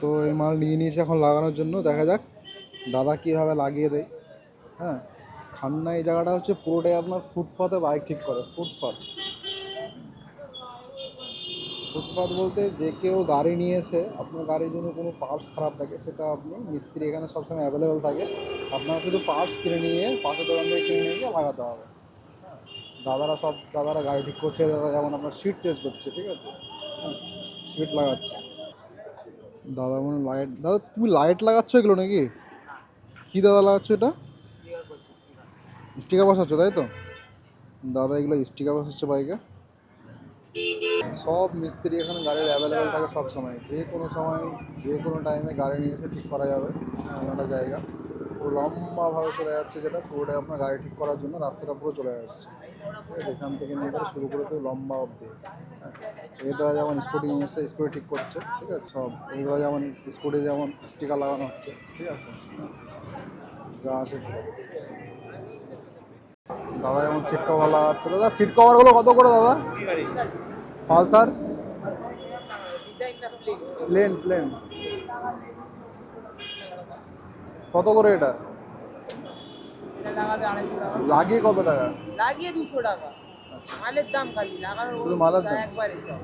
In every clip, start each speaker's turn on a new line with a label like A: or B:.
A: তো এই মাল নিয়ে নিয়েছে এখন লাগানোর জন্য, দেখা যাক দাদা কীভাবে লাগিয়ে দেয়। হ্যাঁ, খান্না এই জায়গাটা হচ্ছে পুরোটাই আপনার ফুটপাতে বাইক ঠিক করে। ফুটপাত ফুটপাত বলতে যে কেউ গাড়ি নিয়েছে, আপনার গাড়ির জন্য কোনো পার্টস খারাপ থাকে সেটা আপনি মিস্ত্রি এখানে সবসময় অ্যাভেলেবেল থাকে। আপনার শুধু পার্টস কিনে নিয়ে পাশের দোকান থেকে কিনে নিয়ে গিয়ে লাগাতে হবে। দাদারা গাড়ি ঠিক করছে, দাদা যেমন আপনার সিট চেঞ্জ করছে, ঠিক আছে, হ্যাঁ, সিট লাগাচ্ছে দাদা। মনে লাইট, দাদা তুমি লাইট লাগাচ্ছ এগুলো নাকি? কী দাদা লাগাচ্ছ এটা? স্টিকার বসাচ্ছ তাই তো? দাদা এগুলো স্টিকার বসাচ্ছে বাইকে। সব মিস্ত্রি এখানে গাড়ির অ্যাভেলেবেল থাকে সব সময়, যে কোনো সময় যে কোনো টাইমে গাড়ি নিয়ে এসে ঠিক করা যাবে। এমন একটা জায়গা পুরো লম্বাভাবে চলে যাচ্ছে, যেটা পুরোটাই আপনার গাড়ি ঠিক করার জন্য রাস্তাটা পুরো চলে আসছে। ঠিক আছে, এখান থেকে নিয়ে করে শুরু করে তো লম্বা অবধি। হ্যাঁ, এই দাদা যেমন স্কুটি নিয়ে এসে স্কুটি ঠিক করছে, ঠিক আছে, সব এই দাদা যেমন স্কুটি যেমন স্টিকার লাগানো হচ্ছে, ঠিক আছে, যা আছে। দাদা যেমন সিট কভার লাগাচ্ছে। দাদা সিট কভারগুলো কত করে দাদা? পালসার প্লেন প্লেন কত করে এটা? লাগিয়ে কত টাকা?
B: লাগিয়ে 200 টাকা।
A: আচ্ছা,
B: মালের দাম খালি লাগানোর
A: শুধু মালার দাম?
B: একবারে সব।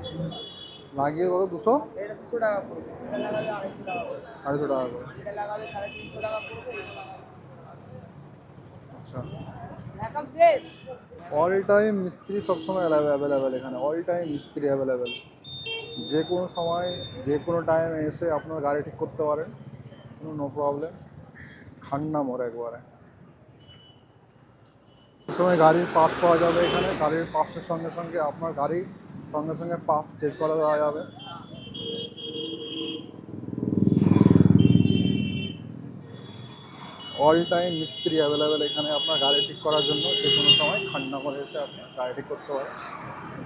A: লাগিয়ে কত? 200?
B: এটা 200 টাকা পড়বে, এটা লাগাবে 250 টাকা পড়বে,
A: 250 টাকা করে?
B: এটা লাগাবে 350 টাকা পড়বে,
A: আচ্ছা,
B: ঢাকাম শেষ।
A: অল টাইম মিস্ত্রি সবসময় অ্যাভেলেবেল এখানে, অল টাইম মিস্ত্রি অ্যাভেলেবেল। যে কোনো সময় যে কোনো টাইমে এসে আপনার গাড়ি ঠিক করতে পারেন, কোনো নো প্রবলেম। খান্না মোড় একবারে সময় গাড়ির পাস পাওয়া যাবে এখানে। গাড়ির পাসের সঙ্গে সঙ্গে আপনার গাড়ির সঙ্গে সঙ্গে পাস চেঞ্জ করে দেওয়া যাবে। অল টাইম মিস্ত্রি অ্যাভেলেবেল এখানে আপনার গাড়ি ঠিক করার জন্য। যে কোনো সময় খান্না করে এসে আপনি গাড়ি ঠিক করতে পারেন,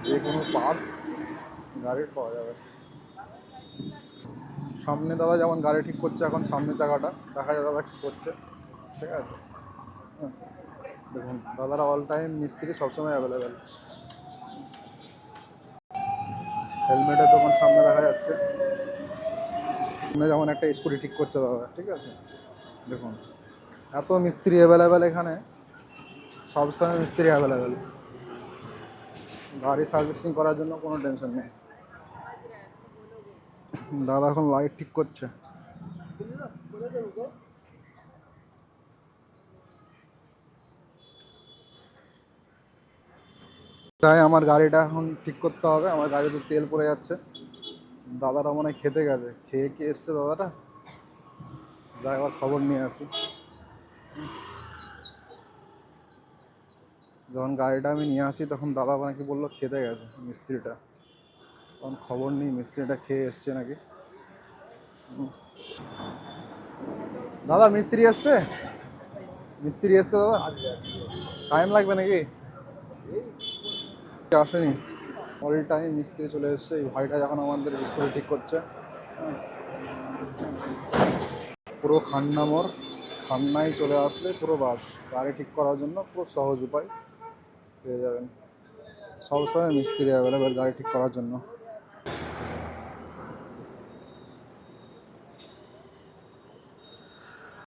A: যে কোনো পার্টস গাড়ির পাওয়া যাবে। সামনে দাদা যেমন গাড়ি ঠিক করছে, এখন সামনের চাকাটা দেখা যায় দাদা কী করছে, ঠিক আছে, হ্যাঁ, দেখুন দাদারা অল টাইম মিস্ত্রি সবসময় অ্যাভেলেবেল। হেলমেটের দোকান সামনে দেখা যাচ্ছে। সামনে যেমন একটা স্কুটি ঠিক করছে দাদা, ঠিক আছে, দেখুন এত মিস্ত্রি অ্যাভেলেবেল এখানে, সবসময় মিস্ত্রি অ্যাভেলেবেল। গাড়ি সার্ভিসিং করার জন্য কোনো টেনশন নেই। দাদা এখন লাইট ঠিক করছে। তাই আমার গাড়িটা এখন ঠিক করতে হবে, আমার গাড়িতে তেল পড়ে যাচ্ছে। দাদাটা মনে হয় খেতে গেছে, খেয়ে কি এসছে দাদাটা, যাই আবার খবর নিয়ে আসি। যখন গাড়িটা আমি নিয়ে আসি তখন দাদা নাকি বললো খেতে গেছে মিস্ত্রিটা, তখন খবর নিই মিস্ত্রিটা খেয়ে এসছে নাকি। দাদা মিস্ত্রি এসছে? মিস্ত্রি এসছে দাদা? টাইম লাগবে নাকি? আসেনি? অল টাইম মিস্ত্রি চলে এসছে। এই ভাইটা যখন আমাদের স্কুলে ঠিক করছে, পুরো খান্না মোড়, খান্নায় চলে আসলে পুরো বাস গাড়ি ঠিক করার জন্য পুরো সহজ উপায় পেয়ে যাবেন। সবসময় মিস্ত্রি অ্যাভেলেবেল গাড়ি ঠিক করার জন্য।